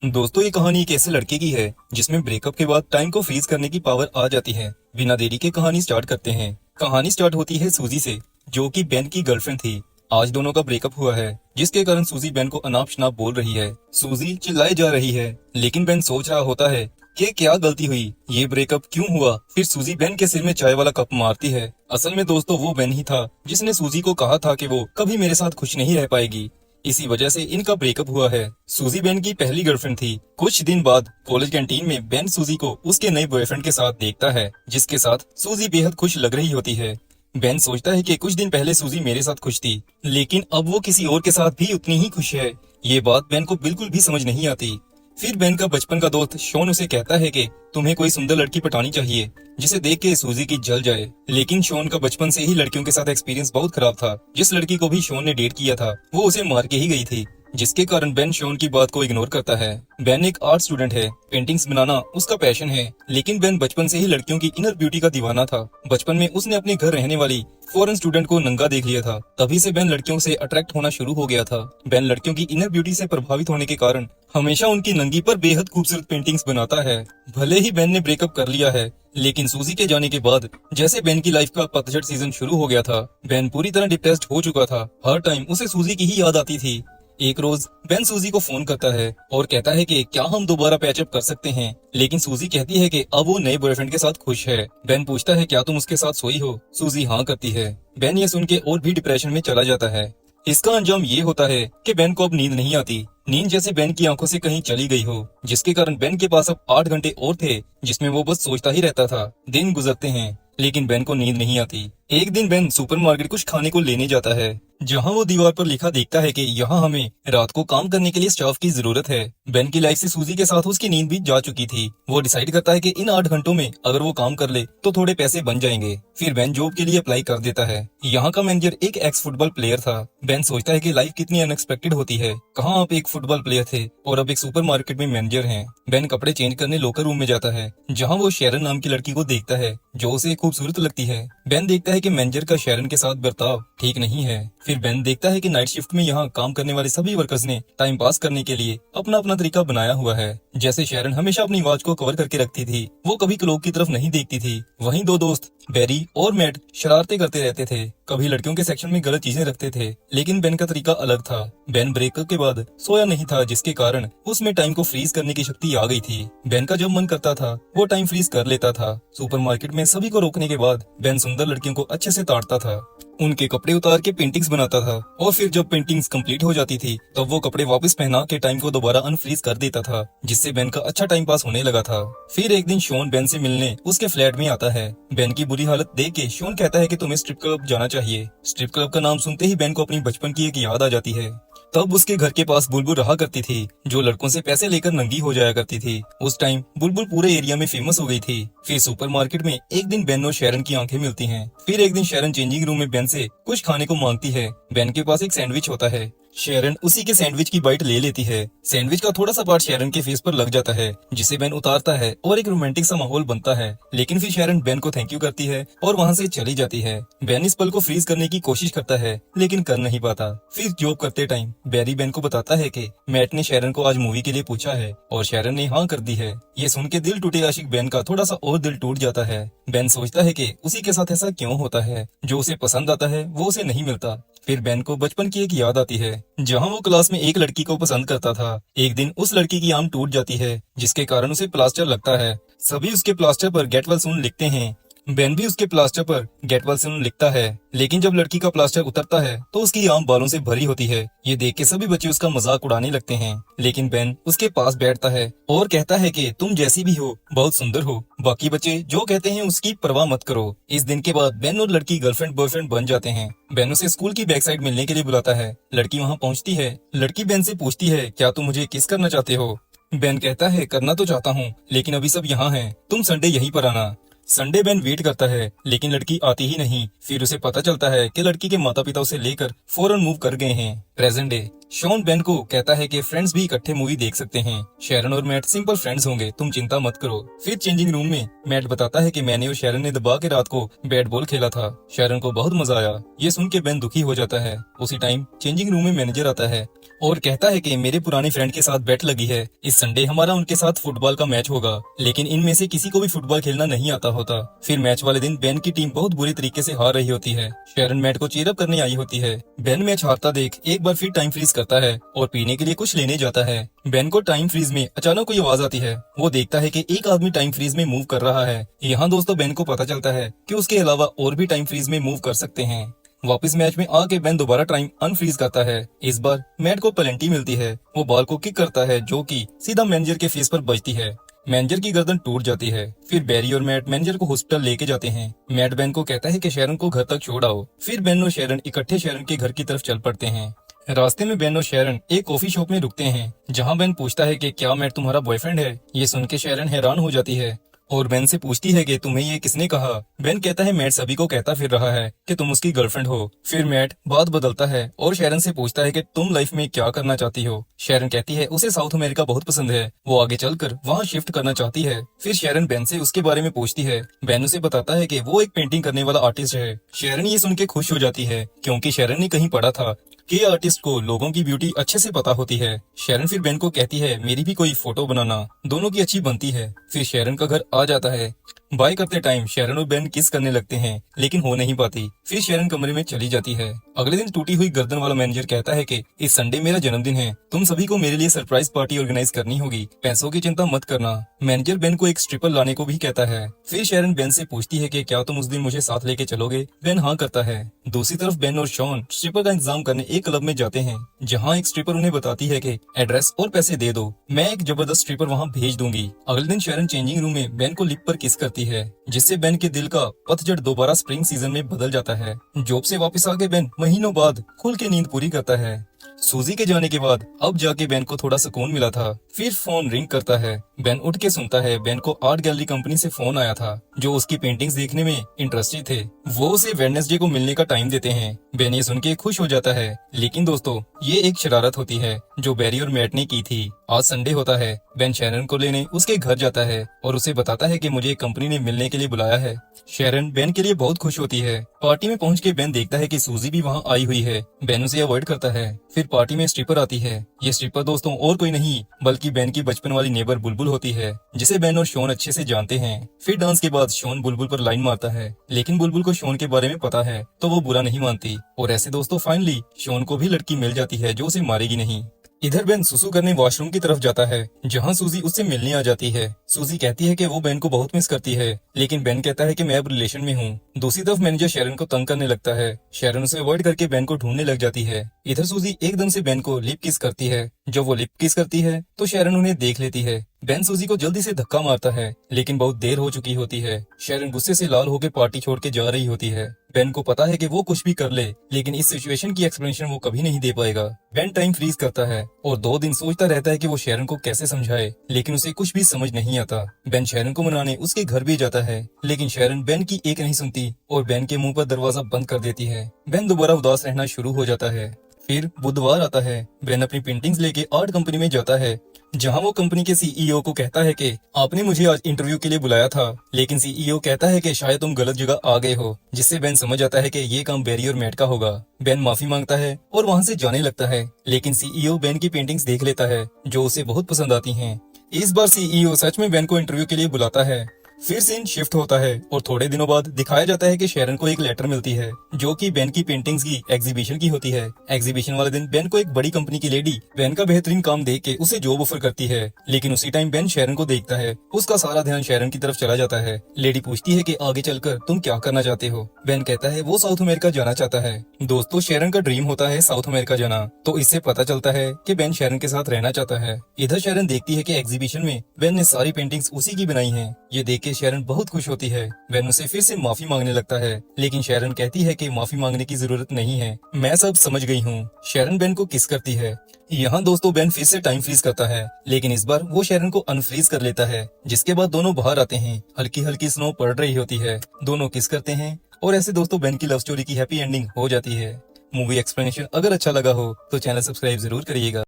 दोस्तों, ये कहानी एक ऐसे लड़के की है जिसमें ब्रेकअप के बाद टाइम को फ्रीज करने की पावर आ जाती है। बिना देरी के कहानी स्टार्ट करते हैं। कहानी स्टार्ट होती है सूजी से, जो कि बेन की गर्लफ्रेंड थी। आज दोनों का ब्रेकअप हुआ है, जिसके कारण सूजी बेन को अनाप शनाप बोल रही है। सूजी चिल्लाए जा रही है, लेकिन बेन सोच रहा होता है कि क्या गलती हुई, ये ब्रेकअप क्यों हुआ। फिर सूजी बेन के सिर में चाय वाला कप मारती है। असल में दोस्तों, वो बेन ही था जिसने सूजी को कहा था कि वो कभी मेरे साथ खुश नहीं रह पाएगी। इसी वजह से इनका ब्रेकअप हुआ है। सूजी बेन की पहली गर्लफ्रेंड थी। कुछ दिन बाद कॉलेज कैंटीन में बेन सूजी को उसके नए बॉयफ्रेंड के साथ देखता है, जिसके साथ सूजी बेहद खुश लग रही होती है। बेन सोचता है कि कुछ दिन पहले सूजी मेरे साथ खुश थी, लेकिन अब वो किसी और के साथ भी उतनी ही खुश है। ये बात बेन को बिल्कुल भी समझ नहीं आती। फिर बेन का बचपन का दोस्त शॉन उसे कहता है कि तुम्हें कोई सुंदर लड़की पटानी चाहिए जिसे देख के सूजी की जल जाए। लेकिन शॉन का बचपन से ही लड़कियों के साथ एक्सपीरियंस बहुत खराब था। जिस लड़की को भी शॉन ने डेट किया था, वो उसे मार के ही गई थी, जिसके कारण बेन शॉन की बात को इग्नोर करता है। बेन एक आर्ट स्टूडेंट है, पेंटिंग्स बनाना उसका पैशन है। लेकिन बेन बचपन से ही लड़कियों की इनर ब्यूटी का दीवाना था। बचपन में उसने अपने घर रहने वाली फॉरेन स्टूडेंट को नंगा देख लिया था। तभी से बेन लड़कियों से अट्रैक्ट होना शुरू हो गया था। बेन लड़कियों की इनर ब्यूटी से प्रभावित होने के कारण हमेशा उनकी नंगी पर बेहद खूबसूरत पेंटिंग्स बनाता है। भले ही बेन ने ब्रेकअप कर लिया है, लेकिन सूजी के जाने के बाद जैसे बेन की लाइफ का पतझड़ सीजन शुरू हो गया था। बेन पूरी तरह डिप्रेस्ड हो चुका था। हर टाइम उसे सूजी की ही याद आती थी। एक रोज बेन सूजी को फोन करता है और कहता है कि क्या हम दोबारा पैचअप कर सकते हैं। लेकिन सूजी कहती है कि अब वो नए बॉयफ्रेंड के साथ खुश है। बेन पूछता है क्या तुम उसके साथ सोई हो। सूजी हाँ करती है। बेन ये सुन के और भी डिप्रेशन में चला जाता है। इसका अंजाम ये होता है कि बेन को अब नींद नहीं आती। नींद जैसे बेन की आंखों से कहीं चली गई हो, जिसके कारण बेन के पास अब 8 घंटे और थे जिसमें वो बस सोचता ही रहता था। दिन गुजरते हैं, लेकिन बेन को नींद नहीं आती। एक दिन बेन सुपरमार्केट कुछ खाने को लेने जाता है, जहां वो दीवार पर लिखा देखता है कि यहाँ हमें रात को काम करने के लिए स्टाफ की जरूरत है। बेन की लाइफ से सूजी के साथ उसकी नींद भी जा चुकी थी। वो डिसाइड करता है कि इन 8 घंटों में अगर वो काम कर ले तो थोड़े पैसे बन जाएंगे। फिर बेन जॉब के लिए अप्लाई कर देता है। यहाँ का मैनेजर एक एक्स फुटबॉल प्लेयर था। बेन सोचता है कि लाइफ कितनी अनएक्सपेक्टेड होती है। कहाँ आप एक फुटबॉल प्लेयर थे और अब एक सुपरमार्केट में मैनेजर हैं। बेन कपड़े चेंज करने लॉकर रूम में जाता है, जहाँ वो शेरन नाम की लड़की को देखता है, जो उसे खूबसूरत लगती है। बेन देखता है कि मैनेजर का शेरन के साथ बर्ताव ठीक नहीं है। फिर बेन देखता है कि नाइट शिफ्ट में यहाँ काम करने वाले सभी वर्कर्स ने टाइम पास करने के लिए अपना अपना तरीका बनाया हुआ है। जैसे शेरन हमेशा अपनी वॉच को कवर करके रखती थी, वो कभी क्लॉक की तरफ नहीं देखती थी। वहीं दो दोस्त बेरी और मैट शरारतें करते रहते थे, कभी लड़कियों के सेक्शन में गलत चीजें रखते थे। लेकिन बेन का तरीका अलग था। बेन ब्रेकअप के बाद सोया नहीं था, जिसके कारण उसमें टाइम को फ्रीज करने की शक्ति आ गई थी। बेन का जब मन करता था वो टाइम फ्रीज कर लेता था। सुपरमार्केट में सभी को रोकने के बाद बेन सुंदर लड़कियों को अच्छे से ताड़ता था, उनके कपड़े उतार के पेंटिंग्स बनाता था, और फिर जब पेंटिंग्स कंप्लीट हो जाती थी तब वो कपड़े वापस पहना के टाइम को दोबारा अनफ्रीज कर देता था, जिससे बेन का अच्छा टाइम पास होने लगा था। फिर एक दिन शॉन बेन से मिलने उसके फ्लैट में आता है। बेन की बुरी हालत देख के शॉन कहता है कि तुम्हें स्ट्रिप क्लब जाना चाहिए। स्ट्रिप क्लब का नाम सुनते ही बेन को अपनी बचपन की एक याद आ जाती है। तब उसके घर के पास बुलबुल रहा करती थी, जो लड़कों से पैसे लेकर नंगी हो जाया करती थी। उस टाइम बुलबुल पूरे एरिया में फेमस हो गई थी। फिर सुपरमार्केट में एक दिन बेन और शेरन की आंखें मिलती हैं। फिर एक दिन शेरन चेंजिंग रूम में बेन से कुछ खाने को मांगती है। बेन के पास एक सैंडविच होता है। शेरन उसी के सैंडविच की बाइट ले लेती है। सैंडविच का थोड़ा सा पार्ट शेरन के फेस पर लग जाता है, जिसे बेन उतारता है और एक रोमांटिक सा माहौल बनता है। लेकिन फिर शेरन बेन को थैंक यू करती है और वहाँ से चली जाती है। बेन इस पल को फ्रीज करने की कोशिश करता है, लेकिन कर नहीं पाता। फिर जॉब करते टाइम बेरी बेन को बताता है कि मैट ने शेरन को आज मूवी के लिए पूछा है और शेरन ने हाँ कर दी है। ये सुन के दिल टूटे आशिक बेन का थोड़ा सा और दिल टूट जाता है। बेन सोचता है कि उसी के साथ ऐसा क्यों होता है, जो उसे पसंद आता है वो उसे नहीं मिलता। फिर बेन को बचपन की एक याद आती है, जहाँ वो क्लास में एक लड़की को पसंद करता था। एक दिन उस लड़की की आंख टूट जाती है, जिसके कारण उसे प्लास्टर लगता है। सभी उसके प्लास्टर पर गेट वेल सून लिखते हैं। बेन भी उसके प्लास्टर पर गेट वेल सून लिखता है। लेकिन जब लड़की का प्लास्टर उतरता है तो उसकी आंख बालों से भरी होती है। ये देख के सभी बच्चे उसका मजाक उड़ाने लगते हैं। लेकिन बेन उसके पास बैठता है और कहता है कि तुम जैसी भी हो बहुत सुंदर हो। बाकी बच्चे जो कहते हैं उसकी परवाह मत करो। इस दिन के बाद बेन और लड़की गर्लफ्रेंड बॉयफ्रेंड बन जाते हैं। बेन उसे स्कूल की बैक साइड मिलने के लिए बुलाता है। लड़की वहाँ पहुँचती है। लड़की बेन से पूछती है क्या तुम मुझे किस करना चाहते हो। बेन कहता है करना तो चाहता हूँ, लेकिन अभी सब यहाँ हैं, तुम संडे यहीं पर आना। संडे बेन वेट करता है, लेकिन लड़की आती ही नहीं। फिर उसे पता चलता है कि लड़की के माता पिता उसे लेकर फौरन मूव कर गए हैं। प्रेजेंट डे शॉन बेन को कहता है कि फ्रेंड्स भी इकट्ठे मूवी देख सकते हैं। शेरन और मैट सिंपल फ्रेंड्स होंगे, तुम चिंता मत करो। फिर चेंजिंग रूम में मैट बताता है कि मैंने और शेरन ने दबा के रात को बैट बॉल खेला था। शेरन को बहुत मजा आया। ये सुन के बेन दुखी हो जाता है। उसी टाइम चेंजिंग रूम में मैनेजर आता है और कहता है कि मेरे पुराने फ्रेंड के साथ बेट लगी है, इस संडे हमारा उनके साथ फुटबॉल का मैच होगा, लेकिन इनमें से किसी को भी फुटबॉल खेलना नहीं आता होता। फिर मैच वाले दिन बेन की टीम बहुत बुरी तरीके से हार रही होती है। शेरन मैट को चीयरअप करने आई होती है। बेन मैच हारता देख एक बार फिर टाइम फ्रीज करता है और पीने के लिए कुछ लेने जाता है। बेन को टाइम फ्रीज में अचानक कोई आवाज आती है। वो देखता है कि एक आदमी टाइम फ्रीज में मूव कर रहा है। यहाँ दोस्तों बेन को पता चलता है कि उसके अलावा और भी टाइम फ्रीज में मूव कर सकते हैं। वापस मैच में आके बेन दोबारा टाइम अनफ्रीज करता है। इस बार मैट को पेनल्टी मिलती है। वो बॉल को किक करता है जो कि सीधा मैनेजर के फेस पर बजती है। मैनेजर की गर्दन टूट जाती है। फिर बैरी और मैट मैनेजर को हॉस्पिटल लेके जाते हैं। मैट बेन को कहता है कि शेरन को घर तक छोड़ आओ। फिर बेन और शेरन इकट्ठे शेरन के घर की तरफ चल पड़ते हैं। रास्ते में बेन और शेरन एक कॉफी शॉप में रुकते हैं, जहां बेन पूछता है कि क्या मैट तुम्हारा बॉयफ्रेंड है। ये सुन के शेरन हैरान हो जाती है और बेन से पूछती है कि तुम्हें ये किसने कहा। बेन कहता है मैट सभी को कहता फिर रहा है कि तुम उसकी गर्लफ्रेंड हो। फिर मैट बात बदलता है और शेरन से पूछता है कि तुम लाइफ में क्या करना चाहती हो। शेरन कहती है उसे साउथ अमेरिका बहुत पसंद है, वो आगे चलकर वहाँ शिफ्ट करना चाहती है। फिर शेरन बेन से उसके बारे में पूछती है। बेन उसे बताता है कि वो एक पेंटिंग करने वाला आर्टिस्ट है। शेरन ये सुन के खुश हो जाती है क्योंकि शेरन ने कहीं पढ़ा था कि आर्टिस्ट को लोगों की ब्यूटी अच्छे से पता होती है। शेरन फिर बेन को कहती है मेरी भी कोई फोटो बनाना, दोनों की अच्छी बनती है। फिर शेरन का घर आ जाता है। बाय करते टाइम शेरन और बेन किस करने लगते हैं, लेकिन हो नहीं पाती। फिर शेरन कमरे में चली जाती है। अगले दिन टूटी हुई गर्दन वाला मैनेजर कहता है कि इस संडे मेरा जन्मदिन है, तुम सभी को मेरे लिए सरप्राइज पार्टी ऑर्गेनाइज करनी होगी, पैसों की चिंता मत करना। मैनेजर बेन को एक स्ट्रिपर लाने को भी कहता है। फिर शेरन बेन से पूछती है कि क्या तुम उस दिन मुझे साथ लेके चलोगे। बेन हाँ करता है। दूसरी तरफ बेन और शॉन स्ट्रिपर का इंतजाम करने एक क्लब में जाते हैं, जहाँ एक स्ट्रिपर उन्हें बताती है कि एड्रेस और पैसे दे दो, मैं एक जबरदस्त स्ट्रिपर वहाँ भेज दूंगी। अगले दिन शेरन चेंजिंग रूम में बेन को लिप पर किस करती है, जिससे बेन के दिल का पतझड़ दोबारा स्प्रिंग सीजन में बदल जाता है। जॉब से वापस आके बेन महीनों बाद खुल के नींद पूरी करता है। सूजी के जाने के बाद अब जाके बेन को थोड़ा सुकून मिला था। फिर फोन रिंग करता है। बेन उठ के सुनता है बेन को आर्ट गैलरी कंपनी से फोन आया था, जो उसकी पेंटिंग्स देखने में इंटरेस्टेड थे। वो उसे वेडनेसडे को मिलने का टाइम देते हैं। बेन ये सुन के खुश हो जाता है, लेकिन दोस्तों ये एक शरारत होती है जो बैरी और मैट ने की थी। आज संडे होता है। बेन शेरन को लेने उसके घर जाता है और उसे बताता है कि मुझे कंपनी ने मिलने के लिए बुलाया है। शेरन बेन के लिए बहुत खुश होती है। पार्टी में पहुंच के बेन देखता है कि सूजी भी वहां आई हुई है। बेन उसे अवॉइड करता है। फिर पार्टी में स्ट्रिपर आती है। ये स्ट्रिपर दोस्तों और कोई नहीं बल्कि बेन की बचपन वाली नेबर बुलबुल होती है, जिसे बेन और शॉन अच्छे से जानते हैं। फिर डांस के बाद शॉन बुलबुल पर लाइन मारता है, लेकिन बुलबुल को शॉन के बारे में पता है तो वो बुरा नहीं मानती। और ऐसे दोस्तों फाइनली शॉन को भी लड़की मिल जाती है जो उसे मारेगी नहीं। इधर बेन सुसु करने वॉशरूम की तरफ जाता है, जहां सूजी उससे मिलने आ जाती है। सूजी कहती है कि वो बेन को बहुत मिस करती है, लेकिन बेन कहता है कि मैं अब रिलेशन में हूँ। दूसरी तरफ मैनेजर शेरन को तंग करने लगता है। शेरन उसे अवॉइड करके बेन को ढूंढने लग जाती है। इधर सूजी एकदम से बेन को लिप किस करती है। जब वो लिप किस करती है तो शेरन उन्हें देख लेती है। बेन सूजी को जल्दी से धक्का मारता है, लेकिन बहुत देर हो चुकी होती है। शेरन गुस्से से लाल होकर पार्टी छोड़ के जा रही होती है। बेन को पता है कि वो कुछ भी कर ले, लेकिन इस सिचुएशन की एक्सप्लेनेशन वो कभी नहीं दे पाएगा। बेन टाइम फ्रीज करता है और 2 दिन सोचता रहता है कि वो शेरन को कैसे समझाए, लेकिन उसे कुछ भी समझ नहीं आता। बेन शेरन को मनाने उसके घर भी जाता है, लेकिन शेरन बेन की एक नहीं सुनती और बेन के मुंह पर दरवाजा बंद कर देती है। बेन दोबारा उदास रहना शुरू हो जाता है। फिर बुधवार आता है। बेन अपनी पेंटिंग्स लेके आर्ट कंपनी में जाता है, जहां वो कंपनी के सीईओ को कहता है कि आपने मुझे आज इंटरव्यू के लिए बुलाया था, लेकिन सीईओ कहता है कि शायद तुम गलत जगह आ गए हो, जिससे बेन समझ जाता है कि ये काम बैरी और मैट का होगा। बेन माफी मांगता है और वहां से जाने लगता है, लेकिन सीईओ बेन की पेंटिंग्स देख लेता है जो उसे बहुत पसंद आती हैं। इस बार सीईओ सच में बेन को इंटरव्यू के लिए बुलाता है। फिर सीन शिफ्ट होता है और थोड़े दिनों बाद दिखाया जाता है कि शेरन को एक लेटर मिलती है, जो कि बेन की पेंटिंग्स की एग्जीबिशन की होती है। एग्जीबिशन वाले दिन बेन को एक बड़ी कंपनी की लेडी बेन का बेहतरीन काम देख के उसे जॉब ऑफर करती है, लेकिन उसी टाइम बेन शेरन को देखता है। उसका सारा ध्यान शेरन की तरफ चला जाता है। लेडी पूछती है कि आगे चलकर तुम क्या करना चाहते हो। बेन कहता है वो साउथ अमेरिका जाना चाहता है। दोस्तों शेरन का ड्रीम होता है साउथ अमेरिका जाना, तो इससे पता चलता है कि बेन शेरन के साथ रहना चाहता है। इधर शेरन देखती है कि एग्जीबिशन में बेन ने सारी पेंटिंग्स उसी की बनाई है। ये देख के शेरन बहुत खुश होती है। बेन उसे फिर से माफी मांगने लगता है, लेकिन शेरन कहती है कि माफी मांगने की जरूरत नहीं है, मैं सब समझ गई हूँ। शेरन बेन को किस करती है। यहाँ दोस्तों बेन फिर से टाइम फ्रीज करता है, लेकिन इस बार वो शेरन को अनफ्रीज कर लेता है, जिसके बाद दोनों बाहर आते हैं। हल्की हल्की स्नो पड़ रही होती है, दोनों किस करते हैं और ऐसे दोस्तों बेन की लव स्टोरी की हैप्पी एंडिंग हो जाती है। मूवी एक्सप्लेनेशन अगर अच्छा लगा हो तो चैनल सब्सक्राइब जरूर करिएगा।